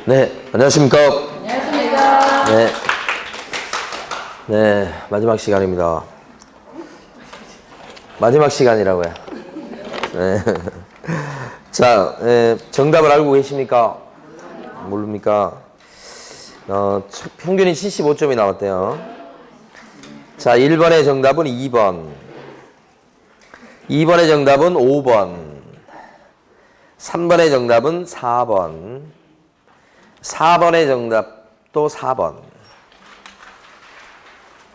네, 안녕하십니까? 안녕하십니까? 네. 네, 마지막 시간입니다. 마지막 시간이라고요. 네. 자, 정답을 알고 계십니까? 모릅니까? 평균이 75점이 나왔대요. 자, 1번의 정답은 2번. 2번의 정답은 5번. 3번의 정답은 4번. 4번의 정답도 4번.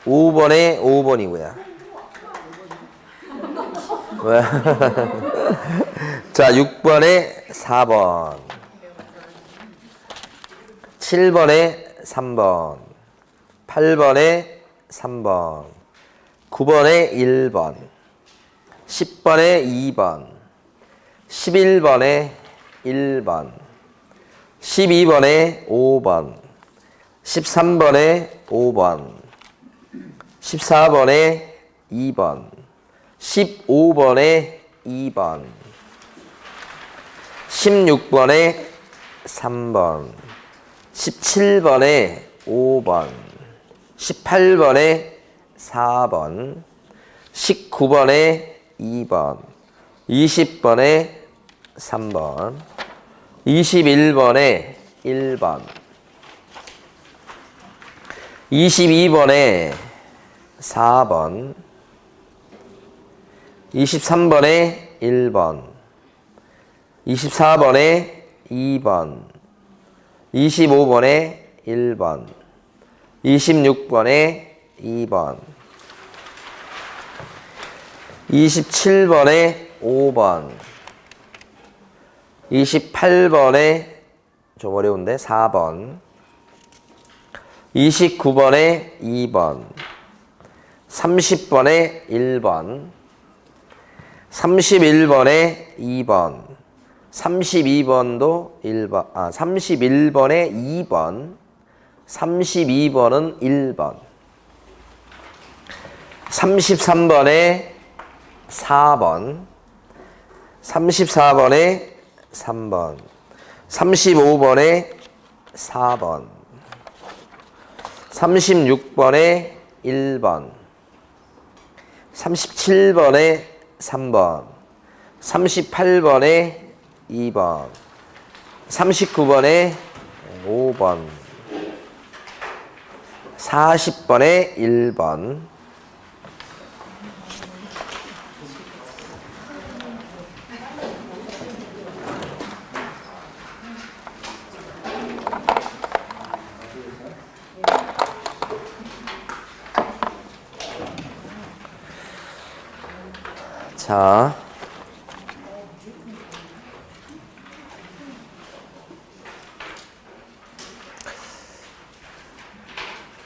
5번에 5번이고요. 왜? 자, 6번에 4번. 7번에 3번. 8번에 3번. 9번에 1번. 10번에 2번. 11번에 1번. 12번에 5번. 13번에 5번. 14번에 2번. 15번에 2번. 16번에 3번. 17번에 5번. 18번에 4번. 19번에 2번. 20번에 3번. 21번에 1번. 22번에 4번. 23번에 1번. 24번에 2번. 25번에 1번. 26번에 2번. 27번에 5번. 28번에 좀 어려운데 4번. 29번에 2번. 30번에 1번. 31번에 2번. 32번도 1번. 31번에 2번. 32번은 1번. 33번에 4번. 34번에 3번. 35번에 4번. 36번에 1번. 37번에 3번. 38번에 2번. 39번에 5번. 40번에 1번.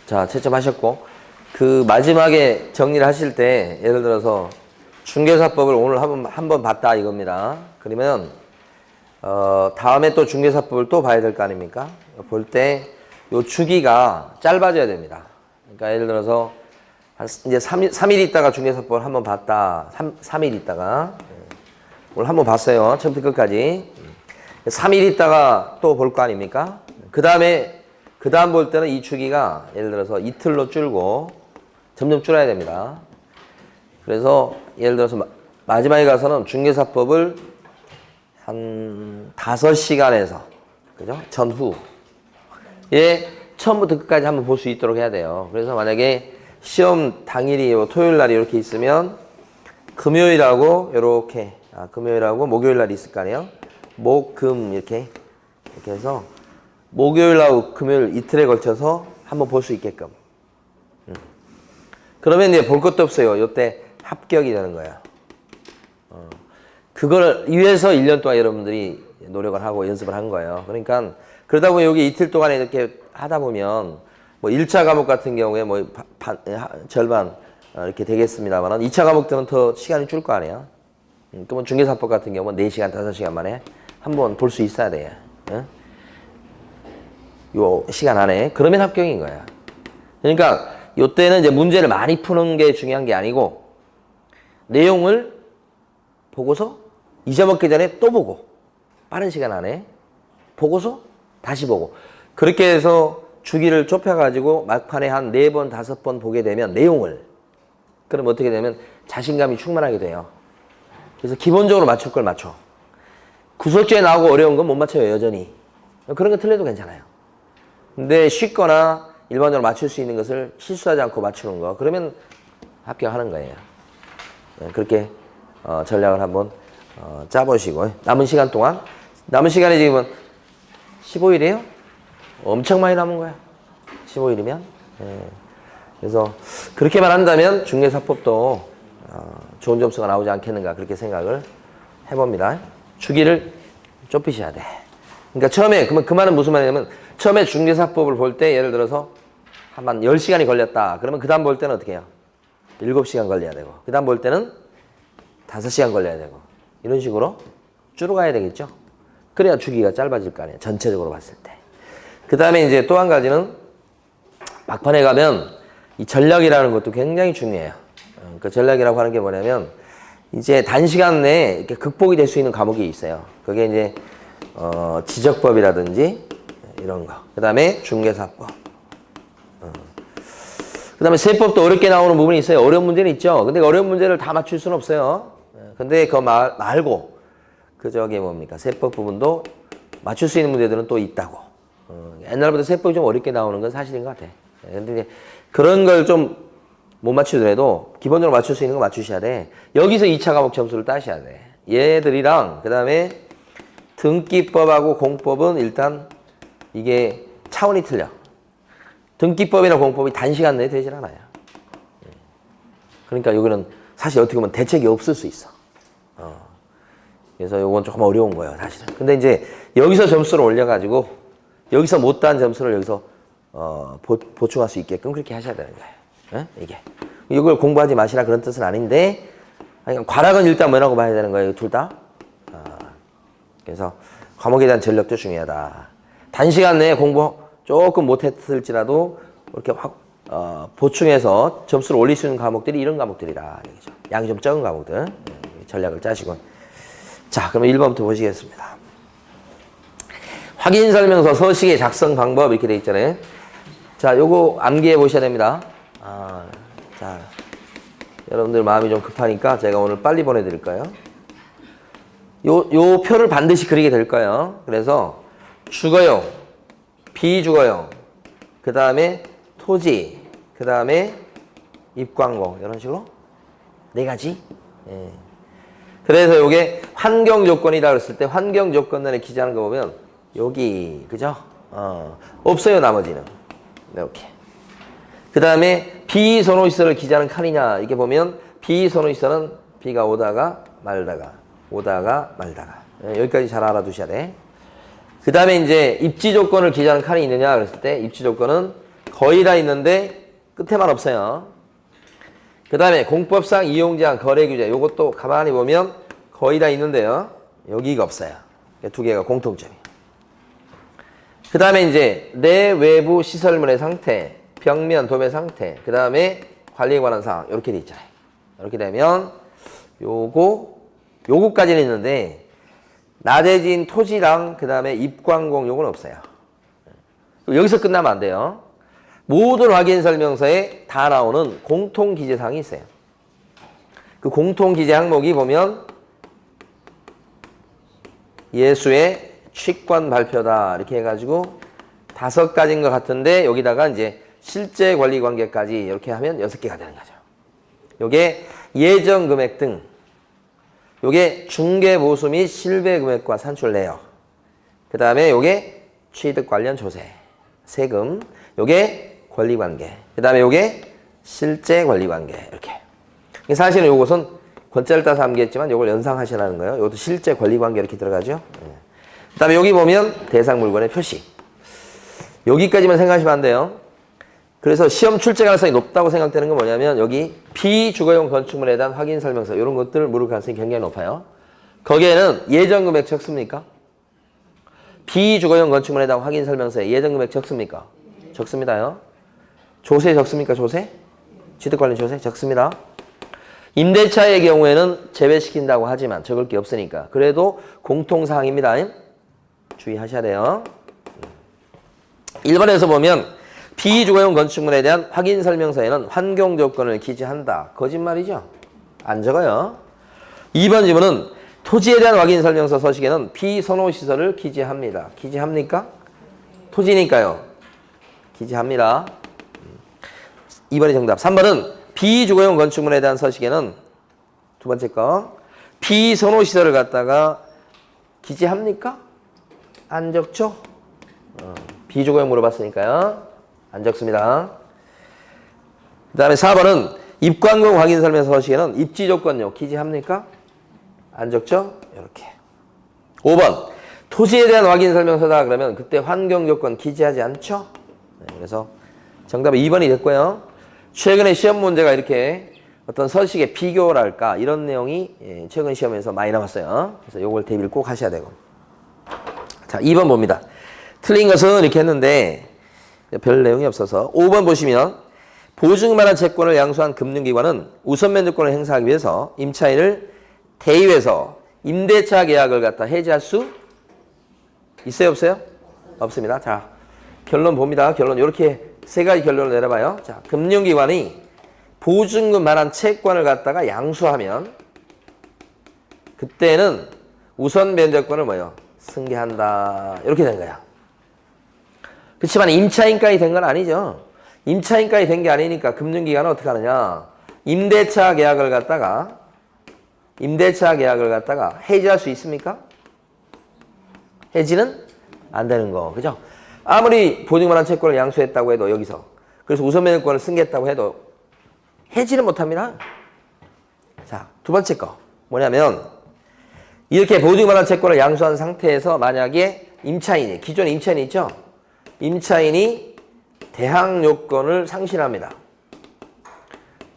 자, 채점하셨고, 그 마지막에 정리를 하실 때, 예를 들어서 중개사법을 오늘 한 번 봤다 이겁니다. 그러면 다음에 또 중개사법을 또 봐야 될 거 아닙니까? 볼 때 요 주기가 짧아져야 됩니다. 그러니까 예를 들어서 이제 3일 있다가 중개사법을 한 번 봤다. 3일 있다가 오늘 한 번 봤어요. 처음부터 끝까지. 3일 있다가 또 볼 거 아닙니까? 그 다음 볼 때는 이 주기가 예를 들어서 이틀로 줄고 점점 줄어야 됩니다. 그래서 예를 들어서 마지막에 가서는 중개사법을 한 5시간에서 그죠? 전후에 처음부터 끝까지 한번 볼 수 있도록 해야 돼요. 그래서 만약에 시험 당일이 토요일 날이 이렇게 있으면 금요일하고 이렇게 금요일하고 목요일 날이 있을 거 아니에요? 목, 금 이렇게 해서 목요일하고 금요일 이틀에 걸쳐서 한번 볼 수 있게끔. 그러면 이제 볼 것도 없어요. 이때 합격이 되는 거야. 그걸 위해서 1년 동안 여러분들이 노력을 하고 연습을 한 거예요. 그러니까 그러다 보면 여기 이틀 동안에 이렇게 하다 보면 뭐 1차 과목 같은 경우에 뭐 절반 이렇게 되겠습니다만 2차 과목들은 더 시간이 줄 거 아니에요. 그러면 중개사법 같은 경우는 4시간, 5시간 만에 한번 볼 수 있어야 돼요. 요 시간 안에. 그러면 합격인 거야. 그러니까 요때는 이제 문제를 많이 푸는 게 중요한 게 아니고 내용을 보고서 잊어먹기 전에 또 보고 빠른 시간 안에 보고서 다시 보고. 그렇게 해서 주기를 좁혀가지고 막판에 한 4번, 5번 보게 되면 내용을. 그럼 어떻게 되면 자신감이 충만하게 돼요. 그래서 기본적으로 맞출 걸 맞춰. 구석지에 나오고 어려운 건 못 맞춰요, 여전히. 그런 거 틀려도 괜찮아요. 근데 쉽거나 일반적으로 맞출 수 있는 것을 실수하지 않고 맞추는 거. 그러면 합격하는 거예요. 그렇게 전략을 한번 짜보시고. 남은 시간 동안. 남은 시간이 지금은 15일이에요? 엄청 많이 남은 거야. 15일이면. 그래서 그렇게만 한다면 중개사법도 좋은 점수가 나오지 않겠는가 그렇게 생각을 해봅니다. 주기를 좁히셔야 돼. 그러니까 처음에 그 말은 무슨 말이냐면 처음에 중개사법을 볼 때 예를 들어서 한 10시간이 걸렸다. 그러면 그 다음 볼 때는 어떻게 해요? 7시간 걸려야 되고 그 다음 볼 때는 5시간 걸려야 되고 이런 식으로 줄어가야 되겠죠. 그래야 주기가 짧아질 거 아니에요. 전체적으로 봤을 때. 그 다음에 이제 또 한 가지는 막판에 가면 이 전략이라는 것도 굉장히 중요해요. 그 전략이라고 하는 게 뭐냐면 이제 단시간 내에 이렇게 극복이 될 수 있는 과목이 있어요. 그게 이제 지적법이라든지 이런 거. 그 다음에 중개사법. 그 다음에 세법도 어렵게 나오는 부분이 있어요. 어려운 문제는 있죠. 근데 어려운 문제를 다 맞출 수는 없어요. 근데 그거 말고 그 저기 뭡니까 세법 부분도 맞출 수 있는 문제들은 또 있다고. 옛날보다 세법이 좀 어렵게 나오는 건 사실인 것 같아. 근데 이제 그런 걸 좀 못 맞추더라도 기본적으로 맞출 수 있는 거 맞추셔야 돼. 여기서 2차 과목 점수를 따셔야 돼. 얘들이랑 그 다음에 등기법하고 공법은 일단 이게 차원이 틀려. 등기법이나 공법이 단시간 내에 되질 않아요. 그러니까 여기는 사실 어떻게 보면 대책이 없을 수 있어. 그래서 이건 조금 어려운 거예요, 사실은. 근데 이제 여기서 점수를 올려가지고 여기서 못다한 점수를 여기서 보충할 수 있게끔 그렇게 하셔야 되는 거예요. 이게. 이걸 공부하지 마시라 그런 뜻은 아닌데 과락은 일단 뭐라고 봐야 되는 거예요, 둘 다. 그래서 과목에 대한 전력도 중요하다. 단시간 내에 공부 조금 못했을지라도 이렇게 확 보충해서 점수를 올릴 수 있는 과목들이 이런 과목들이다. 얘기죠. 양이 좀 적은 과목들. 전략을 짜시고. 자, 그러면 1번부터 보시겠습니다. 확인 설명서 서식의 작성 방법 이렇게 돼 있잖아요. 자, 요거 암기해 보셔야 됩니다. 자, 여러분들 마음이 좀 급하니까 제가 오늘 빨리 보내드릴까요? 요 표를 반드시 그리게 될 거예요. 그래서 주거용, 비주거용, 그 다음에 토지, 그 다음에 입광공 이런 식으로 4가지. 그래서 요게 환경 조건이다 그랬을 때 환경 조건단에 기재하는 거 보면 여기 그죠? 없어요 나머지는 이렇게. 그 다음에 비선호시설을 기재하는 칸이냐 이렇게 보면 비선호시설은 비가 오다가 말다가 여기까지 잘 알아두셔야 돼. 그 다음에 이제 입지 조건을 기재하는 칸이 있느냐 그랬을 때 입지 조건은 거의 다 있는데 끝에만 없어요. 그 다음에 공법상 이용제한 거래규제 요것도 가만히 보면 거의 다 있는데요. 여기가 없어요. 2개가 공통점이에요. 그 다음에 이제 내 외부 시설물의 상태, 벽면, 도면 상태, 그 다음에 관리에 관한 사항 이렇게 돼 있잖아요. 이렇게 되면 요거까지는 있는데 나대진 토지랑 그 다음에 입광공 요건 없어요. 여기서 끝나면 안 돼요. 모든 확인 설명서에 다 나오는 공통 기재 사항이 있어요. 그 공통 기재 항목이 보면 예수의 취권 발표다 이렇게 해가지고 5가지인 것 같은데 여기다가 이제 실제 권리 관계까지 이렇게 하면 6개가 되는 거죠. 요게 예정 금액 등, 요게 중개 보수 및 실배 금액과 산출 내역, 그 다음에 요게 취득 관련 조세, 세금, 요게 권리 관계, 그 다음에 요게 실제 권리 관계 이렇게. 사실은 요것은 권자를 따서 암기했지만 요걸 연상하시라는 거예요. 요것도 실제 권리 관계 이렇게 들어가죠. 그 다음에 여기 보면 대상 물건의 표시. 여기까지만 생각하시면 안 돼요. 그래서 시험 출제 가능성이 높다고 생각되는 건 뭐냐면 여기 비주거용 건축물에 대한 확인 설명서 이런 것들을 물을 가능성이 굉장히 높아요. 거기에는 예정 금액 적습니까? 비주거용 건축물에 대한 확인 설명서에 예정 금액 적습니까? 적습니다요. 조세 적습니까? 조세? 취득 관련 조세 적습니다. 임대차의 경우에는 제외시킨다고 하지만 적을 게 없으니까 그래도 공통사항입니다. 주의하셔야 돼요. 1번에서 보면 비주거용 건축물에 대한 확인 설명서에는 환경 조건을 기재한다. 거짓말이죠? 안 적어요. 2번 지문은 토지에 대한 확인 설명서 서식에는 비선호 시설을 기재합니다. 기재합니까? 토지니까요. 기재합니다. 2번이 정답. 3번은 비주거용 건축물에 대한 서식에는 두 번째 거 비선호 시설을 갖다가 기재합니까? 안 적죠? 비주거용 물어봤으니까요. 안 적습니다. 그 다음에 4번은 입관공 확인 설명서 서식에는 입지 조건요. 기재합니까? 안 적죠? 이렇게. 5번 토지에 대한 확인 설명서다 그러면 그때 환경 조건 기재하지 않죠? 네, 그래서 정답은 2번이 됐고요. 최근에 시험 문제가 이렇게 어떤 서식의 비교랄까 이런 내용이 최근 시험에서 많이 나왔어요. 그래서 요걸 대비를 꼭 하셔야 되고. 자, 2번 봅니다. 틀린 것은 이렇게 했는데 별 내용이 없어서 5번 보시면 보증만한 채권을 양수한 금융기관은 우선 면제권을 행사하기 위해서 임차인을 대의해서 임대차 계약을 갖다 해지할 수 있어요, 없어요? 없습니다. 자, 결론 봅니다. 결론 이렇게 세 가지 결론을 내려봐요. 자, 금융기관이 보증금만한 채권을 갖다가 양수하면 그때는 우선 면제권을 뭐요? 승계한다. 이렇게 된 거야. 그렇지만 임차인까지 된 건 아니죠. 임차인까지 된 게 아니니까 금융기관은 어떻게 하느냐? 임대차 계약을 갖다가 해지할 수 있습니까? 해지는 안 되는 거. 그죠? 아무리 보증만한 채권을 양수했다고 해도 여기서 그래서 우선 면제권을 승계했다고 해도 해지는 못 합니다. 자, 두 번째 거. 뭐냐면 이렇게 보증만한 채권을 양수한 상태에서 만약에 임차인이 기존 임차인이 있죠? 임차인이 대항 요건을 상실합니다.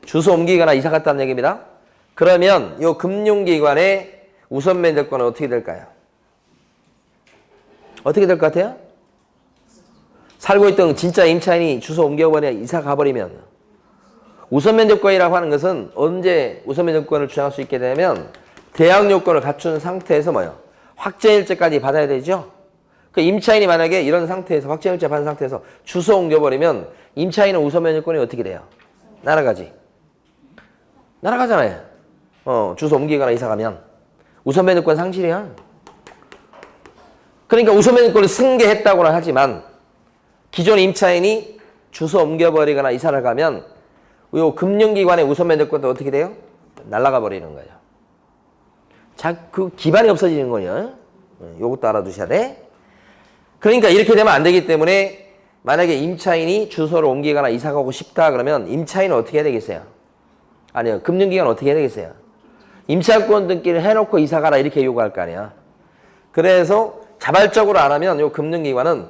주소 옮기거나 이사 갔다는 얘기입니다. 그러면 이 금융기관의 우선 면제권은 어떻게 될까요? 어떻게 될 것 같아요? 살고 있던 진짜 임차인이 주소 옮겨버려 이사 가버리면 우선 면제권이라고 하는 것은 언제 우선 면제권을 주장할 수 있게 되면 대항 요건을 갖춘 상태에서 뭐요? 확정일자까지 받아야 되죠? 그 임차인이 만약에 이런 상태에서 확정일자 받은 상태에서 주소 옮겨버리면 임차인은 우선 면제권이 어떻게 돼요? 날아가지. 날아가잖아요. 주소 옮기거나 이사 가면 우선 면제권 상실이야. 그러니까 우선 면제권을 승계했다고는 하지만 기존 임차인이 주소 옮겨버리거나 이사를 가면 이 금융기관의 우선 면제권도 어떻게 돼요? 날아가 버리는 거예요. 자, 그 기반이 없어지는 거예요. 요것도 알아두셔야 돼. 그러니까 이렇게 되면 안 되기 때문에 만약에 임차인이 주소를 옮기거나 이사 가고 싶다 그러면 임차인은 어떻게 해야 되겠어요? 아니요. 금융기관은 어떻게 해야 되겠어요? 임차권 등기를 해놓고 이사 가라 이렇게 요구할 거 아니야. 그래서 자발적으로 안 하면 요 금융기관은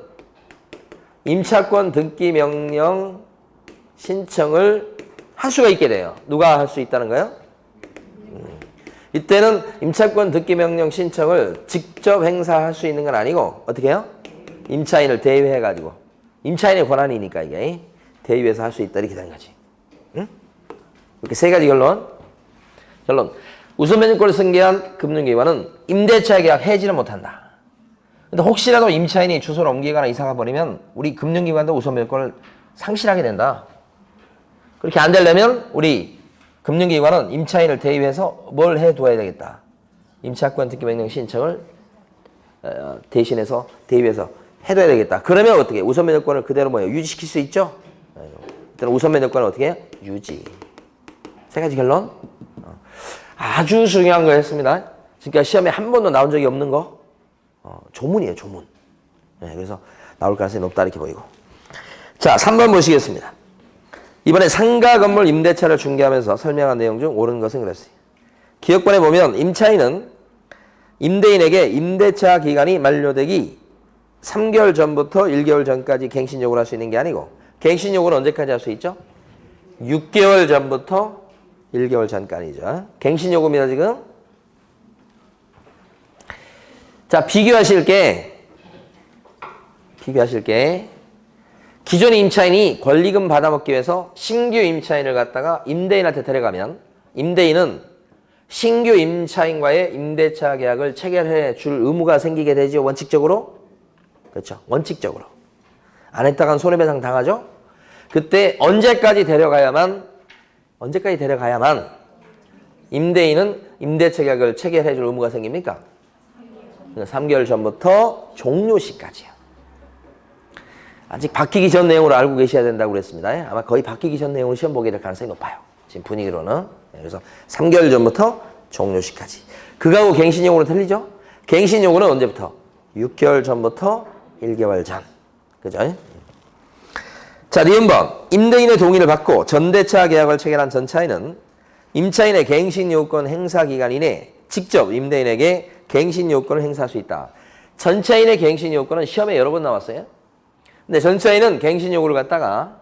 임차권 등기 명령 신청을 할 수가 있게 돼요. 누가 할 수 있다는 거예요? 이때는 임차권 등기 명령 신청을 직접 행사할 수 있는 건 아니고 어떻게 해요? 임차인을 대의해가지고 임차인의 권한이니까 이게 대의해서 할 수 있다 이렇게 되는 거지. 응? 이렇게 세 가지 결론. 우선 면제권을 승계한 금융기관은 임대차 계약 해지를 못한다. 근데 혹시라도 임차인이 주소를 옮기거나 이사가 버리면 우리 금융기관도 우선 면제권을 상실하게 된다. 그렇게 안 되려면 우리 금융기관은 임차인을 대의해서 뭘 해둬야 되겠다. 임차권 등기 명령 신청을 대신해서 대의해서 해둬야 되겠다. 그러면 어떻게? 우선 면제권을 그대로 뭐예요? 유지시킬 수 있죠? 일단 우선 면제권을 어떻게 해요? 유지. 세 가지 결론. 아주 중요한 거였습니다. 그러니까 시험에 한 번도 나온 적이 없는 거. 조문이에요, 조문. 네, 그래서 나올 가능성이 높다 이렇게 보이고. 자, 3번 보시겠습니다. 이번에 상가 건물 임대차를 중개하면서 설명한 내용 중 옳은 것은 그랬어요. 기억본에 보면 임차인은 임대인에게 임대차 기간이 만료되기 3개월 전부터 1개월 전까지 갱신 요구를 할 수 있는 게 아니고 갱신 요구는 언제까지 할 수 있죠? 6개월 전부터 1개월 전까지죠. 갱신 요구입니다, 지금. 자, 비교하실 게 기존 임차인이 권리금 받아먹기 위해서 신규 임차인을 갖다가 임대인한테 데려가면 임대인은 신규 임차인과의 임대차 계약을 체결해 줄 의무가 생기게 되죠. 원칙적으로. 그렇죠. 원칙적으로. 안 했다간 손해배상 당하죠. 그때 언제까지 데려가야만 임대인은 임대차 계약을 체결해 줄 의무가 생깁니까? 3개월 전부터 종료 시까지요. 아직 바뀌기 전 내용으로 알고 계셔야 된다고 그랬습니다. 아마 거의 바뀌기 전 내용으로 시험 보게 될 가능성이 높아요. 지금 분위기로는. 그래서 3개월 전부터 종료 시까지. 그거하고 갱신요구는 틀리죠? 갱신요구는 언제부터? 6개월 전부터 1개월 전. 그죠? 자, 니은번. 임대인의 동의를 받고 전대차 계약을 체결한 전차인은 임차인의 갱신요건 행사 기간 이내 직접 임대인에게 갱신요건을 행사할 수 있다. 전차인의 갱신요건은 시험에 여러 번 나왔어요. 근데 전차인은 갱신요구를 갖다가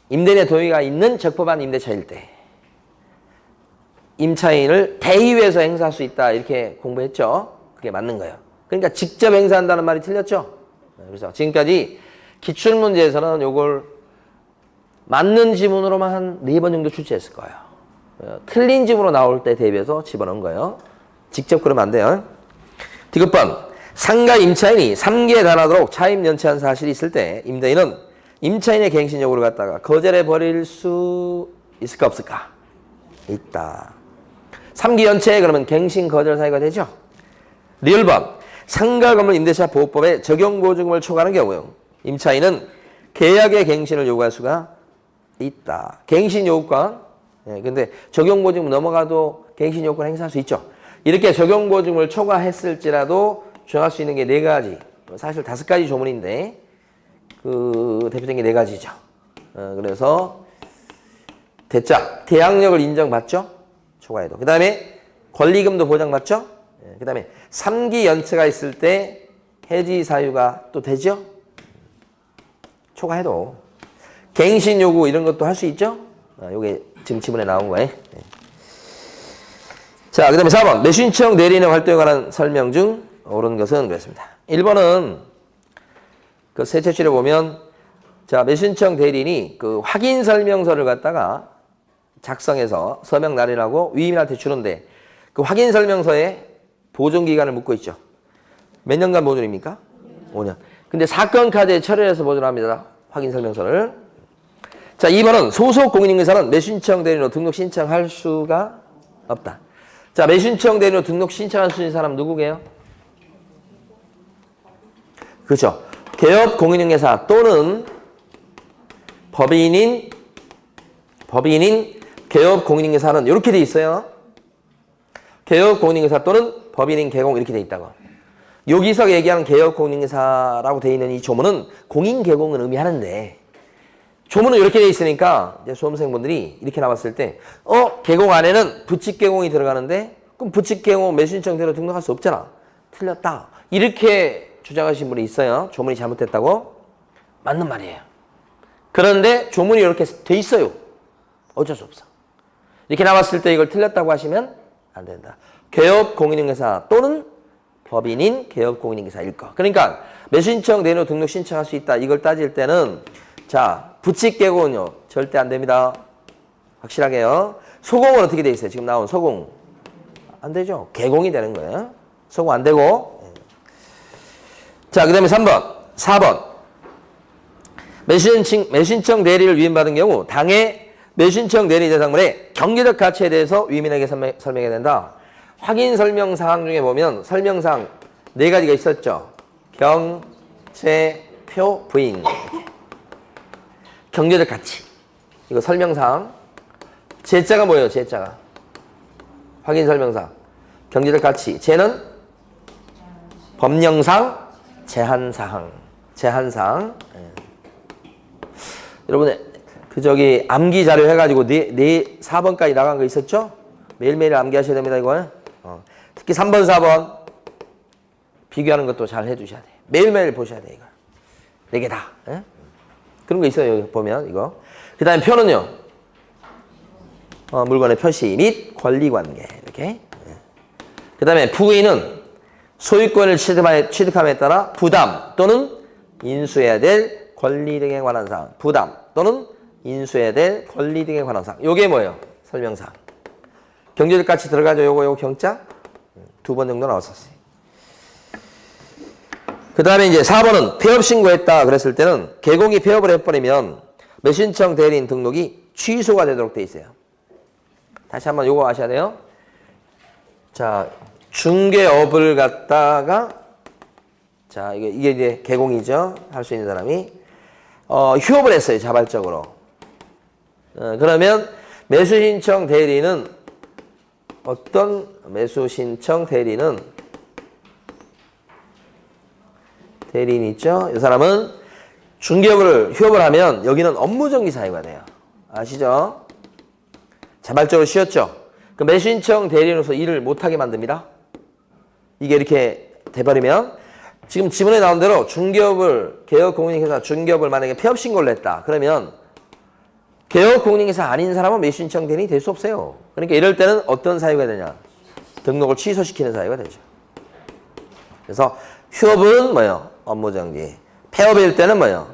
임대인의 동의가 있는 적법한 임대차일 때 임차인을 대의회에서 행사할 수 있다. 이렇게 공부했죠. 그게 맞는 거예요. 그러니까 직접 행사한다는 말이 틀렸죠. 그래서 지금까지 기출문제에서는 요걸 맞는 지문으로만 한 4번 정도 출제했을 거예요. 틀린 지문으로 나올 때 대비해서 집어넣은 거예요. 직접 그러면 안 돼요. 디귿번. 상가 임차인이 3개에 달하도록 차임 연체한 사실이 있을 때 임대인은 임차인의 갱신 요구를 갖다가 거절해 버릴 수 있을까 없을까? 있다. 3기 연체 그러면 갱신 거절 사유가 되죠. 리을번. 상가 건물 임대차 보호법의 적용 보증금을 초과하는 경우 임차인은 계약의 갱신을 요구할 수가 있다. 갱신 요구권. 근데 적용 보증금 넘어가도 갱신 요구권 행사할 수 있죠. 이렇게 적용 보증금을 초과했을지라도 정할 수 있는 게 4가지. 사실 5가지 조문인데 그 대표적인 게 4가지죠. 그래서 대짝, 대항력을 인정받죠. 초과해도. 그 다음에 권리금도 보장받죠. 그 다음에 3기 연체가 있을 때 해지 사유가 또 되죠. 초과해도. 갱신 요구 이런 것도 할 수 있죠. 요게 지금 지문에 나온 거예요. 자, 그 다음에 4번. 매수신청 내리는 활동에 관한 설명 중 옳은 것은 그랬습니다. 1번은 그 세채출에 보면 자, 매수신청 대리인이 그 확인 설명서를 갖다가 작성해서 서명 날인하고 위임인한테 주는데 그 확인 설명서에 보존 기간을 묻고 있죠. 몇 년간 보존입니까? 5년. 근데 사건 카드에 철회해서 보존합니다. 확인 설명서를. 자, 2번은 소속 공인인계사는 매수신청 대리인으로 등록 신청할 수가 없다. 자, 매수신청 대리인으로 등록 신청할 수 있는 사람 누구게요? 그렇죠. 개업 공인인계사 또는 법인인 개업 공인인계사는 이렇게 돼 있어요. 개업 공인인계사 또는 법인인 개공 이렇게 돼 있다고. 여기서 얘기하는 개업 공인인계사라고 돼 있는 이 조문은 공인 개공을 의미하는데 조문은 이렇게 돼 있으니까 이제 수험생분들이 이렇게 나왔을 때 개공 안에는 부칙 개공이 들어가는데 그럼 부칙 개공 매수신청대로 등록할 수 없잖아. 틀렸다. 이렇게 주장하신 분이 있어요. 조문이 잘못됐다고. 맞는 말이에요. 그런데 조문이 이렇게 돼 있어요. 어쩔 수 없어. 이렇게 나왔을 때 이걸 틀렸다고 하시면 안 된다. 개업 공인인계사 또는 법인인 개업 공인인계사일 거. 그러니까 매수신청 내로 등록 신청할 수 있다. 이걸 따질 때는 자, 부칙 개공은요. 절대 안 됩니다. 확실하게요. 소공은 어떻게 돼 있어요? 지금 나온 소공. 안 되죠. 개공이 되는 거예요. 소공 안 되고. 자, 그 다음에 4번. 매수신청 대리를 위임받은 경우 당해 매수신청 대리 대상물의 경제적 가치에 대해서 위임인에게 설명해야 된다. 확인 설명사항 중에 보면 설명사항 4가지가 있었죠. 경, 체, 표, 부인. 경제적 가치. 이거 설명사항. 제자가 뭐예요? 제자가. 확인 설명사항. 경제적 가치. 제는 법령상 제한사항. 여러분, 암기 자료 해가지고 4번까지 나간 거 있었죠? 매일매일 암기하셔야 됩니다, 이거. 특히 3번, 4번. 비교하는 것도 잘 해주셔야 돼요. 매일매일 보셔야 돼요, 이거. 4개 다. 그런 거 있어요, 여기 보면, 이거. 그 다음에 표는요. 물건의 표시 및 권리관계. 이렇게. 그 다음에 부인은 소유권을 취득함에 따라 부담 또는 인수해야 될 권리 등에 관한 사항. 부담 또는 인수해야 될 권리 등에 관한 사항. 요게 뭐예요? 설명사항. 경제적 가치 들어가죠. 요거 경자. 2번 정도 나왔었어요. 그 다음에 이제 4번은 폐업 신고했다 그랬을 때는 개공이 폐업을 해버리면 매수신청 대리인 등록이 취소가 되도록 돼 있어요. 다시 한번 요거 아셔야 돼요. 자, 중개업을 갖다가 자, 이게 이제 개공이죠. 할 수 있는 사람이 휴업을 했어요. 자발적으로. 그러면 매수신청 대리는 어떤 매수신청 대리인 있죠. 이 사람은 중개업을 휴업을 하면 여기는 업무정지 사유가 돼요. 아시죠? 자발적으로 쉬었죠. 그 매수신청 대리인으로서 일을 못하게 만듭니다. 이게 이렇게 돼버리면 지금 지문에 나온 대로 중개업을 개업공인회사 중개업을 만약에 폐업 신고를 했다. 그러면 개업공인회사 아닌 사람은 매수신청 대리인이 될 수 없어요. 그러니까 이럴 때는 어떤 사유가 되냐? 등록을 취소시키는 사유가 되죠. 그래서 휴업은 뭐예요? 업무정지. 폐업일 때는 뭐예요?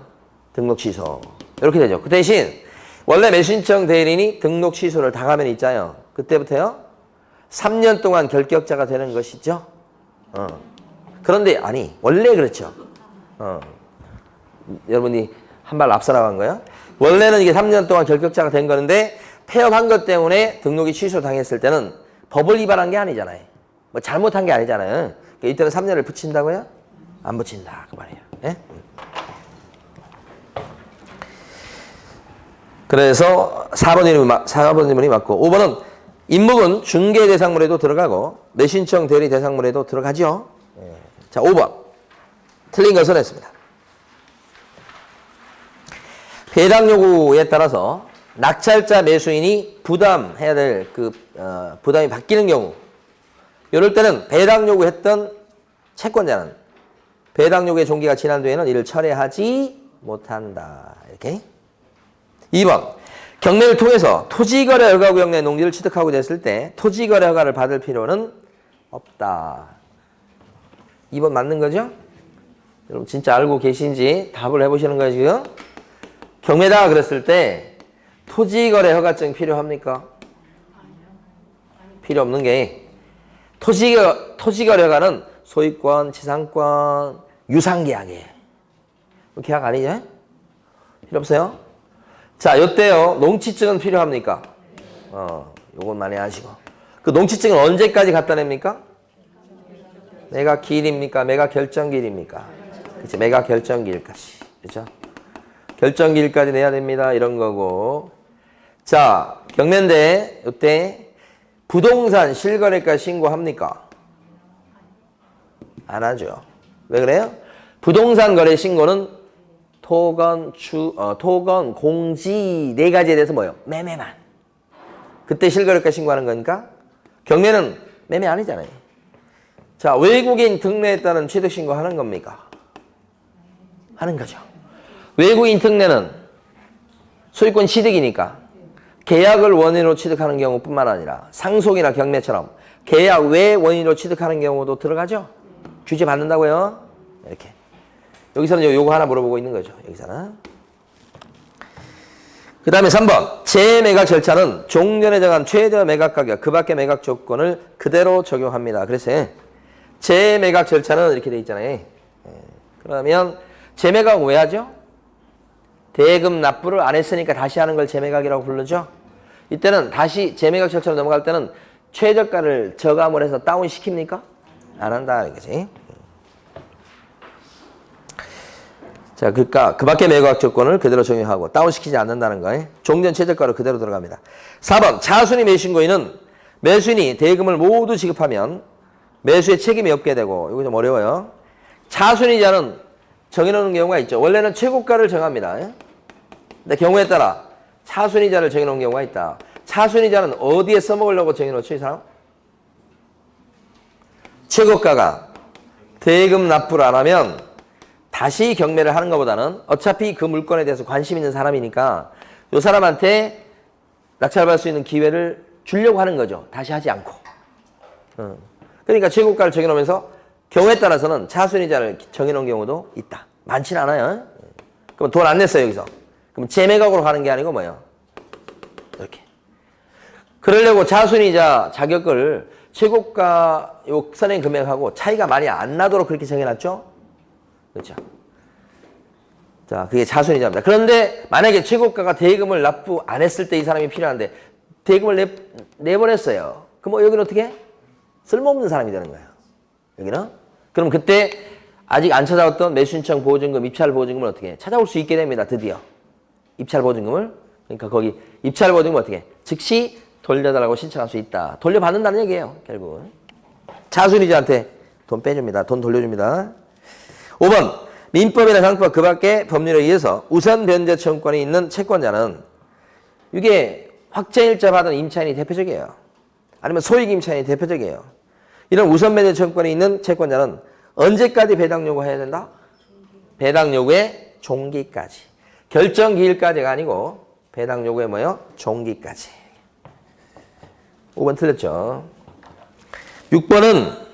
등록 취소. 이렇게 되죠. 그 대신 원래 매수신청 대리인이 등록 취소를 당하면 있잖아요. 그때부터요. 3년 동안 결격자가 되는 것이죠. 그런데 아니 원래 그렇죠. 여러분이 한 발 앞서 나간 거예요. 원래는 이게 3년 동안 결격자가 된 거는데 폐업한 것 때문에 등록이 취소당했을 때는 법을 위반한 게 아니잖아요. 뭐 잘못한 게 아니잖아요. 그러니까 이때는 3년을 붙인다고요? 안 붙인다 그 말이에요. 네? 그래서 4번 질문이 맞고 5번은 임목은 중개 대상물에도 들어가고 매수신청 대리 대상물에도 들어가죠. 자, 5번. 틀린 것은 했습니다. 배당 요구에 따라서 낙찰자 매수인이 부담해야 될 부담이 바뀌는 경우 이럴 때는 배당 요구했던 채권자는 배당 요구의 종기가 지난 뒤에는 이를 철회하지 못한다. 이렇게. 2번. 경매를 통해서 토지거래 허가구역내 농지를 취득하고 됐을 때 토지거래 허가를 받을 필요는 없다. 2번 맞는 거죠? 여러분 진짜 알고 계신지 답을 해보시는 거예요 지금? 경매다 그랬을 때 토지거래 허가증 필요합니까? 필요 없는 게 토지거래 허가는 소유권, 지상권, 유상계약이에요. 계약 아니죠? 필요 없어요? 자, 요때요. 농지증은 필요합니까? 요건 많이 아시고. 그 농지증은 언제까지 갖다 냅니까? 매각 기일입니까? 매각 결정기일입니까? 그치, 매각 결정기일까지. 그죠? 결정기일까지 내야 됩니다. 이런 거고. 자, 경매인데, 요때 부동산 실거래가 신고합니까? 안 하죠. 왜 그래요? 부동산 거래 신고는 토건, 공지 네 가지에 대해서 뭐예요? 매매만. 그때 실거래가 신고하는 거니까 경매는 매매 아니잖아요. 자, 외국인 특례에 따른 취득 신고하는 겁니까? 하는 거죠. 외국인 특례는 소유권 취득이니까 계약을 원인으로 취득하는 경우뿐만 아니라 상속이나 경매처럼 계약 외 원인으로 취득하는 경우도 들어가죠. 규제 받는다고요. 이렇게. 여기서는 요거 하나 물어보고 있는 거죠. 여기서는. 그 다음에 3번. 재매각 절차는 종전에 정한 최저 매각 가격, 그 밖의 매각 조건을 그대로 적용합니다. 그래서 재매각 절차는 이렇게 돼 있잖아요. 그러면 재매각 왜 하죠? 대금 납부를 안 했으니까 다시 하는 걸 재매각이라고 부르죠. 이때는 다시 재매각 절차로 넘어갈 때는 최저가를 저감을 해서 다운 시킵니까? 안 한다. 이거지. 자, 그러니까 그 밖의 매각 조건을 그대로 적용하고 다운시키지 않는다는 거예요. 종전 최저가로 그대로 들어갑니다. 4번. 차순위 매수인고인은 매수인이 대금을 모두 지급하면 매수에 책임이 없게 되고 이거 좀 어려워요. 차순위자는 정해놓는 경우가 있죠. 원래는 최고가를 정합니다. 근데 경우에 따라 차순위자를 정해놓은 경우가 있다. 차순위자는 어디에 써먹으려고 정해놓죠, 이 사람? 최고가가 대금 납부를 안 하면 다시 경매를 하는 것보다는 어차피 그 물건에 대해서 관심 있는 사람이니까 이 사람한테 낙찰받을 수 있는 기회를 주려고 하는 거죠. 다시 하지 않고. 그러니까 최고가를 정해놓으면서 경우에 따라서는 차순위자를 정해놓은 경우도 있다. 많지는 않아요. 그럼 돈 안 냈어요, 여기서. 그럼 재매각으로 가는 게 아니고 뭐예요? 이렇게. 그러려고 차순위자 자격을 최고가 요 선행 금액하고 차이가 많이 안 나도록 그렇게 정해놨죠? 그렇죠? 자, 그게 차순이자입니다. 그런데 만약에 최고가가 대금을 납부 안 했을 때 이 사람이 필요한데 대금을 내보냈어요. 그럼 여기는 어떻게 해? 쓸모없는 사람이 되는 거예요. 여기는? 그럼 그때 아직 안 찾아왔던 매수신청 보증금, 입찰 보증금을 어떻게 해? 찾아올 수 있게 됩니다. 드디어. 입찰 보증금을. 그러니까 거기 입찰 보증금을 어떻게 해? 즉시 돌려달라고 신청할 수 있다. 돌려받는다는 얘기예요. 결국은. 차순이자한테 돈 빼줍니다. 돈 돌려줍니다. 5번. 민법이나 상법 그 밖의 법률에 의해서 우선 변제 청구권이 있는 채권자는 이게 확정일자 받은 임차인이 대표적이에요. 아니면 소액 임차인이 대표적이에요. 이런 우선 변제 청구권이 있는 채권자는 언제까지 배당 요구해야 된다? 배당 요구의 종기까지. 결정 기일까지가 아니고 배당 요구의 뭐예요? 종기까지. 5번 틀렸죠. 6번은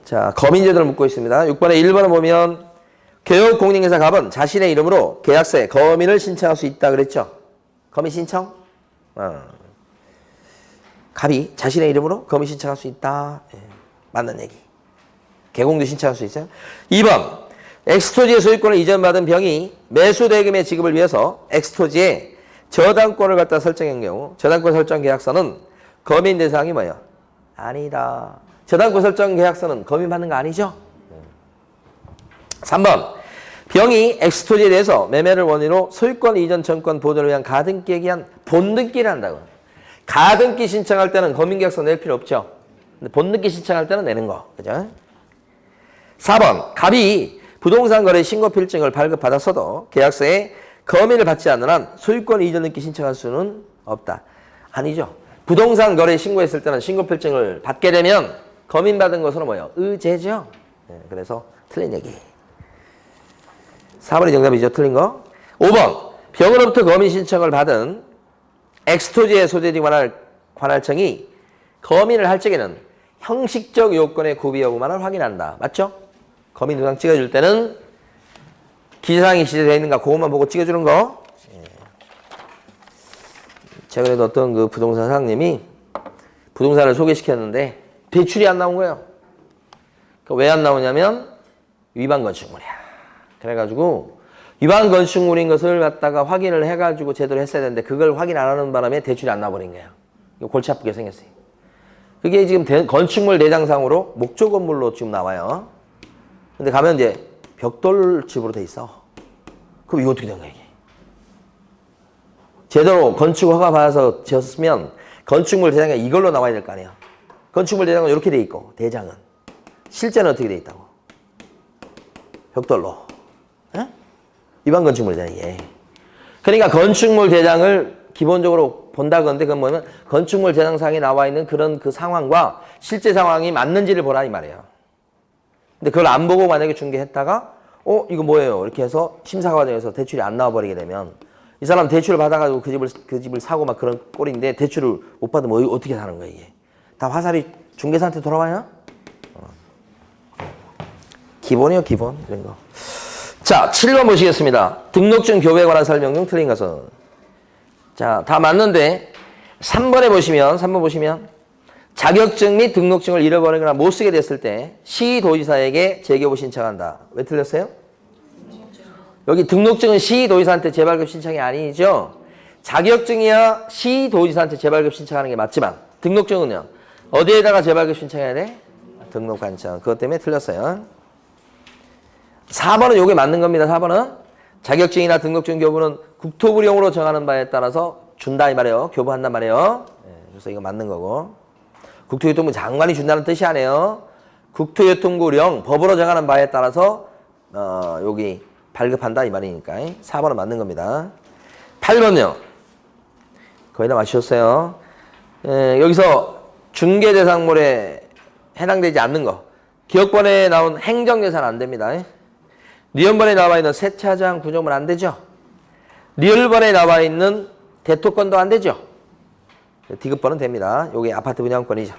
자, 거민제도를 묻고 있습니다. 6번에 1번을 보면 교육공인회사 갑은 자신의 이름으로 계약서에 거민을 신청할 수 있다 그랬죠. 거민 신청? 갑이 자신의 이름으로 거민 신청할 수 있다. 예, 맞는 얘기. 개공도 신청할 수 있어요. 2번 엑스토지의 소유권을 이전받은 병이 매수대금의 지급을 위해서 엑스토지에 저당권을 갖다 설정한 경우 저당권 설정 계약서는 거민 대상이 뭐예요? 아니다. 저당권 설정 계약서는 거민받는 거 아니죠? 3번 병이 엑스토지에 대해서 매매를 원인으로 소유권 이전 정권 보존을 위한 가등기에 기한 본등기를 한다고. 가등기 신청할 때는 거민계약서 낼 필요 없죠. 근데 본등기 신청할 때는 내는 거. 그죠? 4번 갑이 부동산 거래 신고 필증을 발급받았어도 계약서에 거민을 받지 않는 한 소유권 이전 등기 신청할 수는 없다. 아니죠. 부동산 거래 신고했을 때는 신고 필증을 받게 되면 거민 받은 것으로 뭐예요? 의제죠. 네, 그래서 틀린 얘기. 4번이 정답이죠. 틀린 거. 5번 병으로부터 거민 신청을 받은 엑스토지의 소재지 관할청이 거민을 할 적에는 형식적 요건의 구비 여부만을 확인한다. 맞죠? 거민 도장 찍어줄 때는 기재사항이 기재되어 있는가 그것만 보고 찍어주는 거. 최근에도 어떤 그 부동산 사장님이 부동산을 소개시켰는데 대출이 안 나온 거예요. 왜 안 나오냐면 위반 건축물이야. 그래가지고 위반 건축물인 것을 갖다가 확인을 해가지고 제대로 했어야 되는데 그걸 확인 안 하는 바람에 대출이 안 나버린 거예요. 골치 아프게 생겼어요. 그게 지금 건축물 대장상으로 목조 건물로 지금 나와요. 근데 가면 이제 벽돌집으로 돼 있어. 그럼 이거 어떻게 된 거야, 이게? 제대로 건축 허가 받아서 지었으면 건축물 대장이 이걸로 나와야 될 거 아니야. 건축물 대장은 이렇게 돼 있고, 대장은. 실제는 어떻게 돼 있다고? 벽돌로. 에? 위반 건축물 대장, 예. 그러니까 건축물 대장을 기본적으로 본다건데, 그건 뭐냐면, 건축물 대장상에 나와 있는 그런 그 상황과 실제 상황이 맞는지를 보라, 이 말이에요. 근데 그걸 안 보고 만약에 중개했다가, 이거 뭐예요? 이렇게 해서 심사 과정에서 대출이 안 나와버리게 되면, 이 사람 대출을 받아가지고 그 집을 사고 막 그런 꼴인데, 대출을 못 받으면 어떻게 사는 거야, 이게? 다 화살이 중개사한테 돌아와요? 기본이요, 기본. 이런 거. 자, 7번 보시겠습니다. 등록증 교부에 관한 설명 중 틀린 것은. 자, 다 맞는데 3번 보시면 자격증 및 등록증을 잃어버리거나 못 쓰게 됐을 때 시도지사에게 재교부 신청한다. 왜 틀렸어요? 여기 등록증은 시도지사한테 재발급 신청이 아니죠. 자격증이야 시도지사한테 재발급 신청하는 게 맞지만 등록증은요. 어디에다가 재발급 신청해야 돼? 등록관청. 그것 때문에 틀렸어요. 4번은 요게 맞는 겁니다. 4번은 자격증이나 등록증 교부는 국토부령으로 정하는 바에 따라서 준다 이 말이에요. 교부한단 말이에요. 그래서 이거 맞는 거고. 국토교통부 장관이 준다는 뜻이 아니에요. 국토교통부령 법으로 정하는 바에 따라서 여기 발급한다 이 말이니까 4번은 맞는 겁니다. 8번요. 거의 다 맞추셨어요. 여기서 중개대상물에 해당되지 않는 거. 기업번에 나온 행정예산 안 됩니다. 리얼번에 나와 있는 세차장 구조물 안 되죠. 리얼번에 나와 있는 대토권도 안 되죠. 디귿번은 됩니다. 요게 아파트 분양권이죠.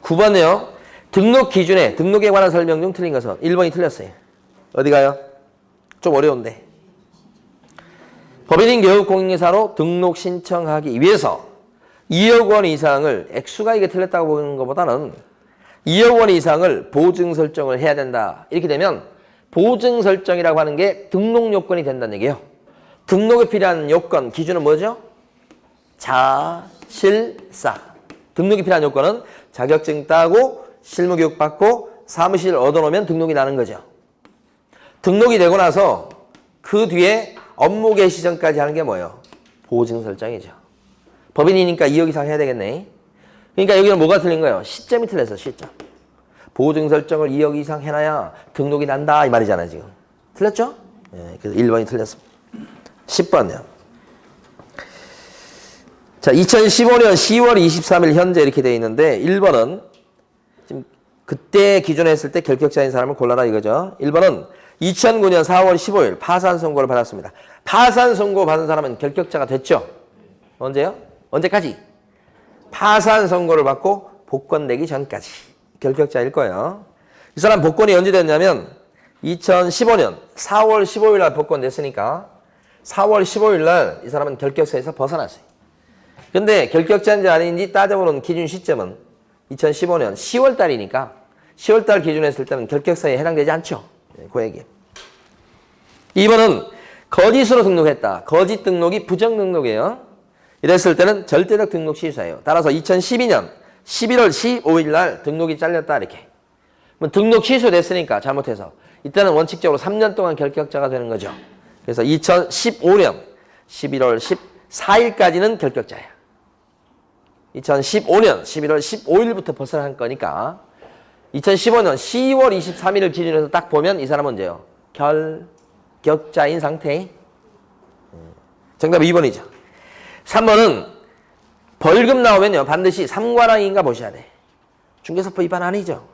9번은요. 등록 기준에 등록에 관한 설명 중 틀린 것은 1번이 틀렸어요. 어디 가요? 좀 어려운데. 법인인 교육공인회사로 등록 신청하기 위해서 2억 원 이상을 액수가 이게 틀렸다고 보는 것보다는 2억 원 이상을 보증 설정을 해야 된다. 이렇게 되면 보증 설정이라고 하는 게 등록 요건이 된다는 얘기예요. 등록에 필요한 요건, 기준은 뭐죠? 자실사. 등록이 필요한 요건은 자격증 따고 실무교육 받고 사무실 얻어놓으면 등록이 나는 거죠. 등록이 되고 나서 그 뒤에 업무 개시 전까지 하는 게 뭐예요? 보증 설정이죠. 법인이니까 2억 이상 해야 되겠네. 그러니까 여기는 뭐가 틀린 거예요? 시점이 틀렸어, 시점. 보증 설정을 2억 이상 해놔야 등록이 난다 이 말이잖아요, 지금. 틀렸죠? 네, 그래서 1번이 틀렸습니다. 10번요. 자, 2015년 10월 23일 현재 이렇게 되어 있는데 1번은 지금 그때 기준에 했을 때 결격자인 사람을 골라라 이거죠. 1번은 2009년 4월 15일 파산 선고를 받았습니다. 파산 선고 받은 사람은 결격자가 됐죠? 언제요? 언제까지? 파산 선고를 받고 복권 내기 전까지 결격자일 거예요. 이 사람 복권이 언제 됐냐면 2015년 4월 15일 날 복권 냈으니까 4월 15일 날 이 사람은 결격사에서 벗어났어요. 근데 결격자인지 아닌지 따져보는 기준 시점은 2015년 10월 달이니까 10월 달 기준으로 했을 때는 결격사에 해당되지 않죠. 그 얘기. 2번은 거짓으로 등록했다. 거짓 등록이 부정 등록이에요. 이랬을 때는 절대적 등록 취소예요. 따라서 2012년 11월 15일 날 등록이 잘렸다 이렇게. 그럼 등록 취소됐으니까 잘못해서 이때는 원칙적으로 3년 동안 결격자가 되는 거죠. 그래서 2015년 11월 14일까지는 결격자야. 2015년 11월 15일부터 벗어난 거니까 2015년 10월 23일을 기준으로 해서 딱 보면 이 사람은 언제요? 결격자인 상태. 정답은 2번이죠. 3번은 벌금 나오면요 반드시 삼과랑인가 보셔야 돼. 중개사법 위반 아니죠.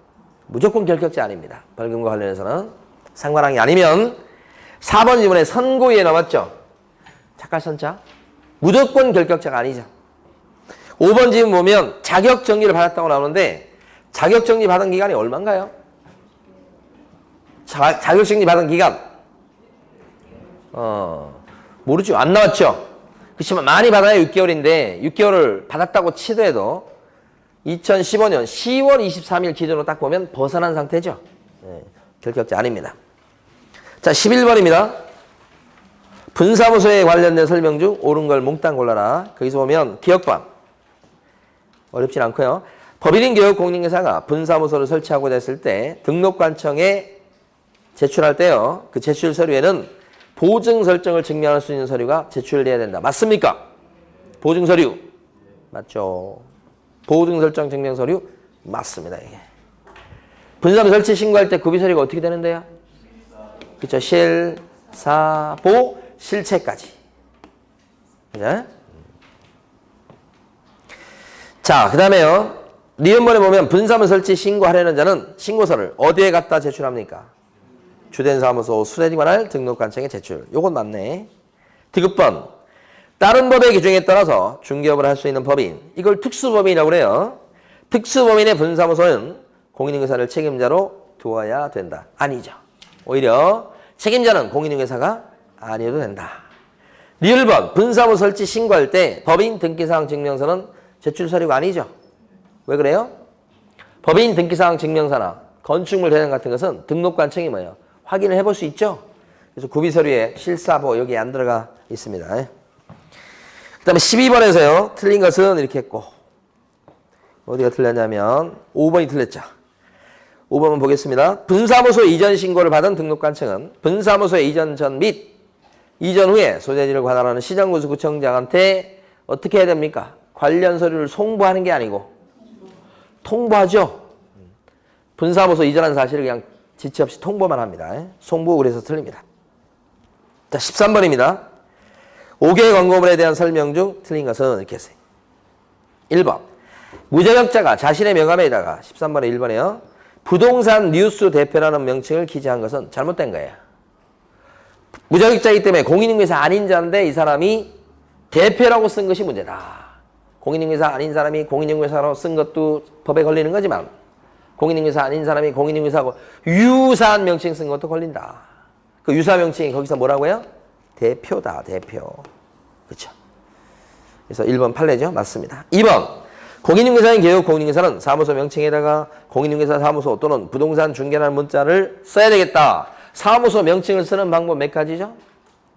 무조건 결격자 아닙니다. 벌금과 관련해서는 삼과랑이 아니면 4번 지문에 선고위에 나왔죠. 착갈선자. 무조건 결격자가 아니죠. 5번 지문 보면 자격정지를 받았다고 나오는데 자격정지 받은 기간이 얼마인가요? 자격정지 받은 기간 모르죠. 안 나왔죠. 그렇지만 많이 받아야 6개월인데 6개월을 받았다고 치더라도 2015년 10월 23일 기준으로 딱 보면 벗어난 상태죠. 네, 결격자 아닙니다. 자, 11번입니다. 분사무소에 관련된 설명 중 옳은 걸 몽땅 골라라. 거기서 보면 기억반. 어렵진 않고요. 법인인 교육 공인중개사가 분사무소를 설치하고자 했을 때 등록관청에 제출할 때요. 그 제출 서류에는 보증 설정을 증명할 수 있는 서류가 제출돼야 된다. 맞습니까? 보증 서류. 맞죠. 보증 설정 증명 서류 맞습니다. 이게. 분사무소 설치 신고할 때 구비 서류가 어떻게 되는데요? 그렇죠. 실, 사, 보, 실체까지. 그죠? 자, 그 다음에요. 니은번에 보면 분사무소 설치 신고하려는 자는 신고서를 어디에 갖다 제출합니까? 주된 사무소 수대에 관할 등록관청에 제출. 요건 맞네. 디귿번. 다른 법의 규정에 따라서 중개업을 할 수 있는 법인. 이걸 특수법인이라고 그래요. 특수법인의 분사무소는 공인중개사를 책임자로 두어야 된다. 아니죠. 오히려 책임자는 공인중개사가 아니어도 된다. 리을번. 분사무소 설치 신고할 때 법인 등기사항 증명서는 제출 서류가 아니죠. 왜 그래요? 법인 등기사항 증명서나 건축물 대장 같은 것은 등록관청이 뭐예요? 확인을 해볼 수 있죠. 그래서 구비서류에 실사보 여기 안 들어가 있습니다. 그 다음에 12번에서요. 틀린 것은 이렇게 했고 어디가 틀렸냐면 5번이 틀렸죠. 5번은 보겠습니다. 분사무소 이전 신고를 받은 등록관청은 분사무소의 이전 전 및 이전 후에 소재지를 관할하는 시정군수구청장한테 어떻게 해야 됩니까? 관련 서류를 송부하는 게 아니고 통보하죠. 분사무소 이전한 사실을 그냥 지체 없이 통보만 합니다. 송부 그래서 틀립니다. 자, 13번입니다. 5개의 광고물에 대한 설명 중 틀린 것은 이렇게 했어요. 1번. 무자격자가 자신의 명함에다가 13번에 1번에요. 부동산 뉴스 대표라는 명칭을 기재한 것은 잘못된 거예요. 무자격자이기 때문에 공인중개사 아닌 자인데 이 사람이 대표라고 쓴 것이 문제다. 공인중개사 아닌 사람이 공인중개사로 쓴 것도 법에 걸리는 거지만 공인중개사 아닌 사람이 공인중개사하고 유사한 명칭 쓴 것도 걸린다. 그 유사 명칭이 거기서 뭐라고요? 대표다, 대표. 그렇죠. 그래서 1번 판례죠. 맞습니다. 2번. 공인중개사인 개요 공인중개사는 사무소 명칭에다가 공인중개사 사무소 또는 부동산 중개라는 문자를 써야 되겠다. 사무소 명칭을 쓰는 방법 몇 가지죠?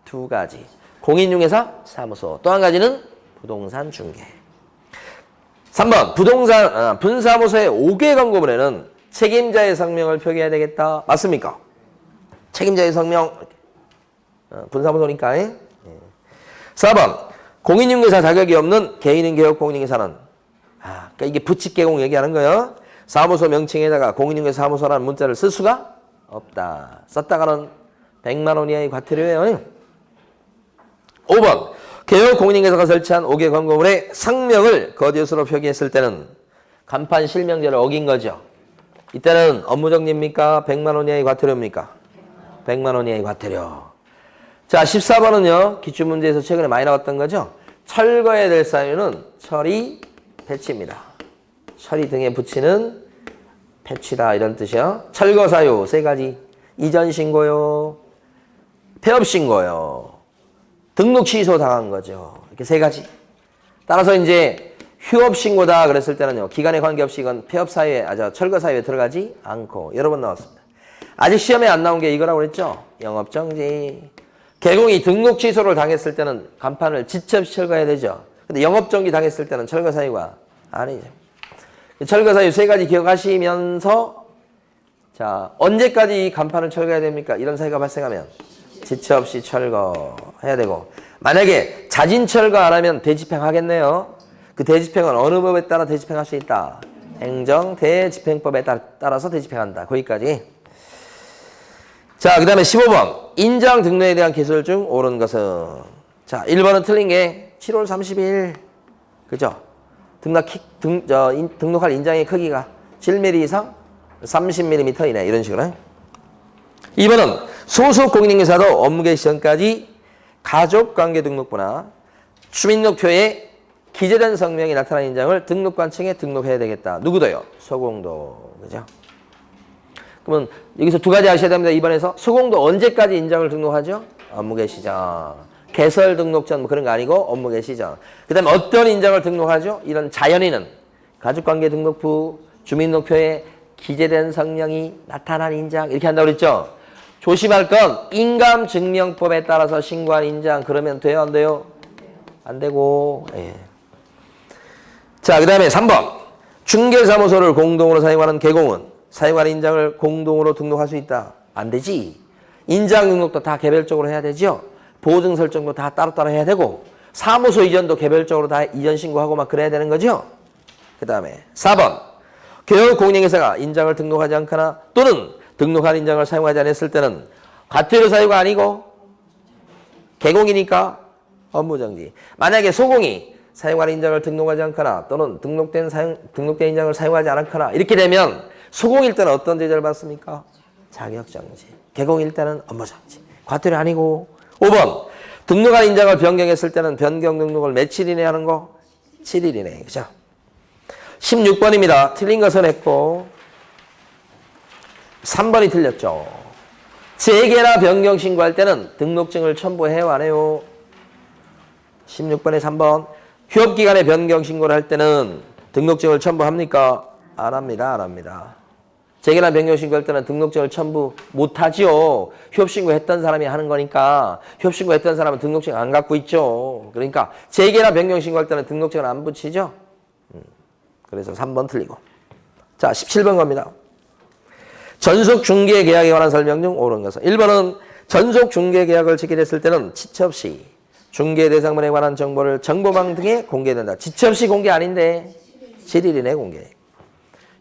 두 가지. 공인중개사 사무소. 또 한 가지는 부동산 중개. 3번 분사무소의 5개 광고문에는 책임자의 성명을 표기해야 되겠다. 맞습니까? 책임자의 성명 분사무소니까. 4번 공인중개사 자격이 없는 개인인 개업 공인중개사는 그러니까 이게 부칙개공 얘기하는 거예요. 사무소 명칭에다가 공인중개사 사무소라는 문자를 쓸 수가 없다. 썼다가는 100만 원 이하의 과태료예요. 5번 개업 공인중개사가 설치한 5개 광고물에 성명을 거짓으로 표기했을 때는 간판 실명제를 어긴 거죠. 이때는 업무정지입니까? 100만 원 이하의 과태료입니까? 100만 원 이하의 과태료. 자, 14번은요. 기출문제에서 최근에 많이 나왔던 거죠. 철거해야 될 사유는 처리, 패치입니다. 처리 등에 붙이는 패치다 이런 뜻이요. 철거 사유 3가지. 이전 신고요. 폐업 신고요. 등록 취소 당한 거죠. 이렇게 3가지. 따라서 이제 휴업 신고다 그랬을 때는요. 기간에 관계없이 이건 폐업 사유에, 철거 사유에 들어가지 않고 여러 번 나왔습니다. 아직 시험에 안 나온 게 이거라고 그랬죠. 영업정지. 개공이 등록 취소를 당했을 때는 간판을 지체 없이 철거해야 되죠. 근데 영업정지 당했을 때는 철거 사유가 아니죠. 철거 사유 3가지 기억하시면서 자, 언제까지 이 간판을 철거해야 됩니까? 이런 사유가 발생하면 지체 없이 철거해야 되고, 만약에 자진 철거 안 하면 대집행하겠네요. 그 대집행은 어느 법에 따라 대집행할 수 있다? 행정 대집행법에 따라서 대집행한다. 거기까지. 자, 그 다음에 15번. 인장 등록에 대한 기술 중 옳은 것은? 자, 1번은 틀린 게 7월 30일. 그죠? 등록할 인장의 크기가 7mm 이상 30mm 이내. 이런 식으로. 2번은 소속 공인중개사도 업무 개시 전까지 가족관계 등록부나 주민등록표에 기재된 성명이 나타난 인장을 등록관청에 등록해야 되겠다. 누구도요? 소공도. 그죠? 그러면 여기서 2가지 아셔야 됩니다. 2번에서 소공도 언제까지 인장을 등록하죠? 업무 개시 전. 개설 등록 전 뭐 그런 거 아니고 업무 개시 전. 그 다음에 어떤 인장을 등록하죠? 이런 자연인은 가족관계 등록부, 주민등록표에 기재된 성명이 나타난 인장 이렇게 한다고 그랬죠? 조심할 건 인감증명법에 따라서 신고한 인장 그러면 돼요? 안 돼요? 안 되고. 예. 자, 그 다음에 3번. 중개사무소를 공동으로 사용하는 개공은 사용한 인장을 공동으로 등록할 수 있다. 안 되지. 인장 등록도 다 개별적으로 해야 되죠. 보증 설정도 다 따로따로 해야 되고 사무소 이전도 개별적으로 다 이전 신고하고 막 그래야 되는 거죠. 그 다음에 4번. 개업 공인중개사가 인장을 등록하지 않거나 또는 등록한 인장을 사용하지 않았을 때는 과태료 사유가 아니고 개공이니까 업무정지. 만약에 소공이 사용한 인장을 등록하지 않거나 또는 등록된 인장을 사용하지 않거나 이렇게 되면 소공일 때는 어떤 제재를 받습니까? 자격정지. 개공일 때는 업무정지. 과태료 아니고. 5번. 등록한 인장을 변경했을 때는 변경 등록을 며칠 이내 하는 거? 7일 이내. 그죠? 16번입니다. 틀린 것은 했고 3번이 틀렸죠. 재개나 변경 신고할 때는 등록증을 첨부해요? 안 해요? 16번에 3번. 휴업기간에 변경 신고를 할 때는 등록증을 첨부합니까? 안 합니다. 안 합니다. 재개나 변경 신고할 때는 등록증을 첨부 못하죠. 휴업신고했던 사람이 하는 거니까. 휴업신고했던 사람은 등록증 안 갖고 있죠. 그러니까 재개나 변경 신고할 때는 등록증을 안 붙이죠. 그래서 3번 틀리고. 자, 17번 겁니다. 전속중개계약에 관한 설명 중 옳은 것은? 1번은 전속중개계약을 체결했을 때는 지체 없이 중개 대상물에 관한 정보를 정보망 등에 공개된다. 지체 없이 공개 아닌데 7일 이내 공개.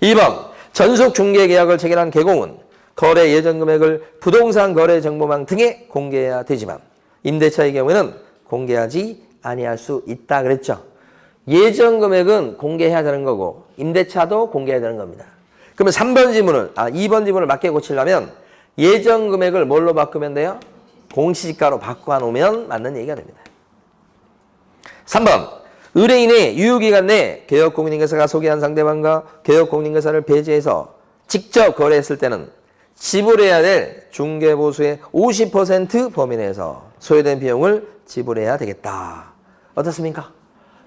2번 전속중개계약을 체결한 개공은 거래 예정 금액을 부동산 거래 정보망 등에 공개해야 되지만 임대차의 경우에는 공개하지 아니할 수 있다 그랬죠. 예정 금액은 공개해야 되는 거고 임대차도 공개해야 되는 겁니다. 그러면 2번 지문을 맞게 고치려면 예정 금액을 뭘로 바꾸면 돼요? 공시지가로 바꿔놓으면 맞는 얘기가 됩니다. 3번. 의뢰인의 유효기간 내 개업공인중개사가 소개한 상대방과 개업공인중개사를 배제해서 직접 거래했을 때는 지불해야 될 중개보수의 50% 범위 내에서 소요된 비용을 지불해야 되겠다. 어떻습니까?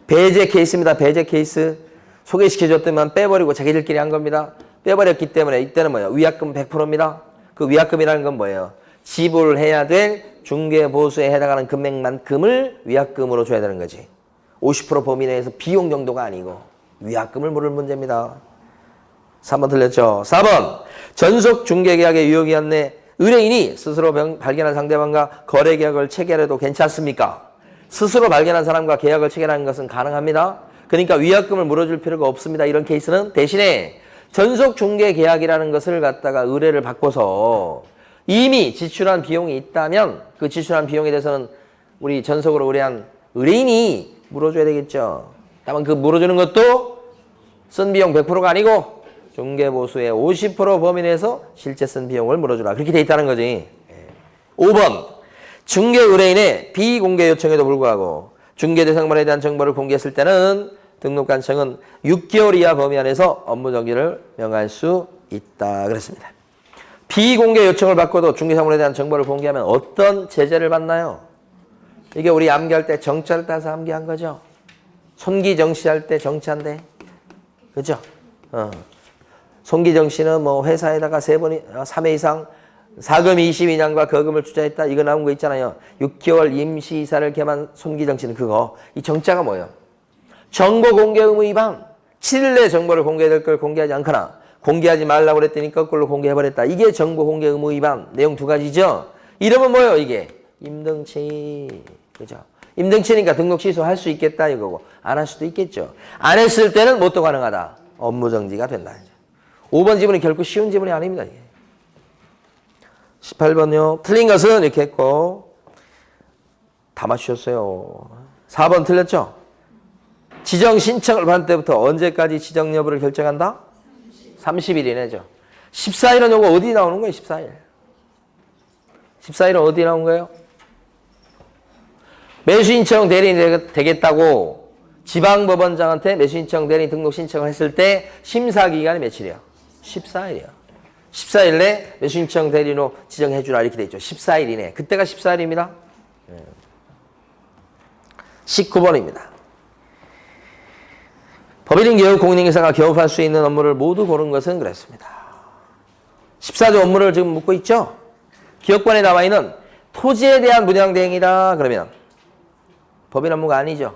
배제 케이스입니다. 배제 케이스. 소개시켜줬더만 빼버리고 자기들끼리 한 겁니다. 빼버렸기 때문에 이때는 뭐예요? 위약금 100%입니다. 그 위약금이라는 건 뭐예요? 지불해야 될 중개보수에 해당하는 금액만큼을 위약금으로 줘야 되는 거지. 50% 범위 내에서 비용 정도가 아니고 위약금을 물을 문제입니다. 3번 틀렸죠? 4번 전속 중개계약의 유효기한 내 의뢰인이 스스로 발견한 상대방과 거래계약을 체결해도 괜찮습니까? 스스로 발견한 사람과 계약을 체결하는 것은 가능합니다. 그러니까 위약금을 물어줄 필요가 없습니다. 이런 케이스는 대신에 전속 중개계약이라는 것을 갖다가 의뢰를 받고서 이미 지출한 비용이 있다면 그 지출한 비용에 대해서는 우리 전속으로 의뢰한 의뢰인이 물어줘야 되겠죠. 다만 그 물어주는 것도 쓴 비용 100%가 아니고 중개보수의 50% 범위 내에서 실제 쓴 비용을 물어주라. 그렇게 돼 있다는 거지. 5번 중개 의뢰인의 비공개 요청에도 불구하고 중개 대상물에 대한 정보를 공개했을 때는 등록관청은 6개월 이하 범위 안에서 업무 정지를 명할 수 있다. 그랬습니다. 비공개 요청을 받고도 중개사물에 대한 정보를 공개하면 어떤 제재를 받나요? 이게 우리 암기할 때 정자를 따서 암기한 거죠. 손기정시할 때 정자인데. 그죠? 손기정시는 뭐 회사에다가 3회 이상 사금 22년과 거금을 투자했다. 이거 나온 거 있잖아요. 6개월 임시이사를 개만 손기정시는 그거. 이 정자가 뭐예요? 정보 공개 의무 위반. 7일 내에 정보를 공개될 걸 공개하지 않거나 공개하지 말라고 그랬더니 거꾸로 공개해버렸다. 이게 정보 공개 의무 위반. 내용 두 가지죠. 이름은 뭐예요 이게? 임등치. 그죠? 임등치니까 등록 취소할 수 있겠다 이거고 안 할 수도 있겠죠. 안 했을 때는 뭣도 가능하다. 업무 정지가 된다. 5번 지문이 결코 쉬운 지문이 아닙니다. 이게. 18번요. 틀린 것은 이렇게 했고 다 맞추셨어요. 4번 틀렸죠? 지정 신청을 받은 때부터 언제까지 지정 여부를 결정한다? 30일 이내죠. 14일은 요거 어디 나오는 거예요? 14일. 14일은 어디 나온 거예요? 매수신청 대리인이 되겠다고 지방법원장한테 매수신청 대리인 등록 신청을 했을 때 심사기간이 며칠이에요? 14일이에요. 14일 내 매수신청 대리인으로 지정해주라 이렇게 돼 있죠. 14일 이내. 그때가 14일입니다. 19번입니다. 법인인 기업 공인인계사가 개업할 수 있는 업무를 모두 고른 것은 그랬습니다. 14조 업무를 지금 묻고 있죠. 기업권에 나와 있는 토지에 대한 분양대행이다. 그러면 법인 업무가 아니죠.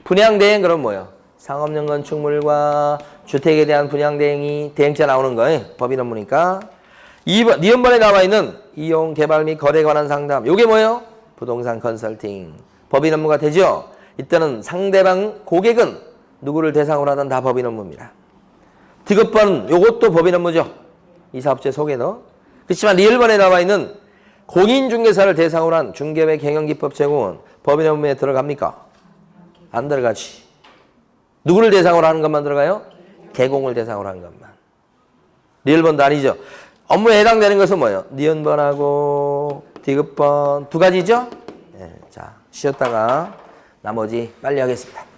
분양대행 그럼 뭐예요? 상업용 건축물과 주택에 대한 분양대행이 대행자 나오는 거예요. 법인 업무니까. 2번, 니은번에 나와 있는 이용, 개발 및 거래에 관한 상담. 요게 뭐예요? 부동산 컨설팅. 법인 업무가 되죠. 이때는 상대방 고객은 누구를 대상으로 하든 다 법인 업무입니다. 디귿번 요것도 법인 업무죠. 이 사업체 소개도. 그렇지만 리을번에 나와 있는 공인중개사를 대상으로 한 중개회 경영기법 제공은 법인 업무에 들어갑니까? 안 들어가지. 누구를 대상으로 하는 것만 들어가요? 개공을 대상으로 하는 것만. 리을번도 아니죠. 업무에 해당되는 것은 뭐예요? 니은번하고 디귿번 두 가지죠? 네, 자, 쉬었다가 나머지 빨리 하겠습니다.